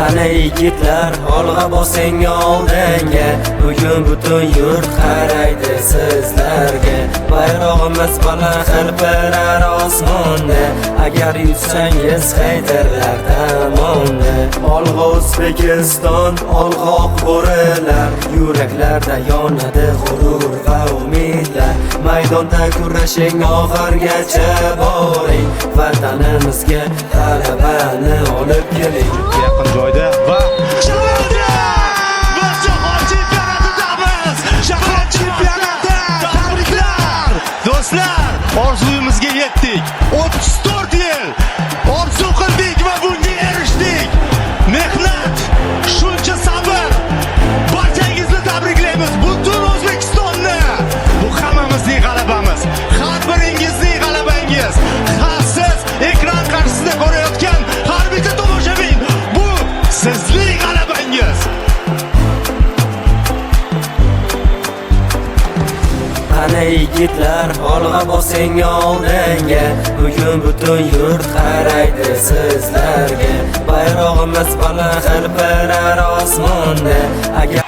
Qani yigitlar, olg'a bosing oldinga. Bugun butun yurt qaraydi sizlarga. Bayrog'imiz baland hilpirar osmonda. Agar yutsangiz haydarlar tomonda. Olg'a O'zbekiston, olg'a oq bo'rilar. Yuraklarda yonadi g'urur va umidlar. Maydonda kurashing oxirgacha boring. Vatanimizga g'alabani olib keling. Yaqin joyda va Jahon chempionati! Tabriklar! Do'stlar, orzuyimizga yetdik. 34 yil orzu qildik va bunga erishdik. Mehnat, shuncha sabr. Barchangizni tabriklaymiz. Butun O'zbekistonni. Bu hammamizning g'alabamiz. Har biringizning g'alabangiz. Siz ekran qarshisida ko'rayotgan har bitta tomoshabin, bu sizning g'alabangiz. Qani yigitlar, olg'a bosing oldinga. Bugun butun yurt qaraydi sizlarga. Bayrog'imiz baland hilpirar osmonda. Agar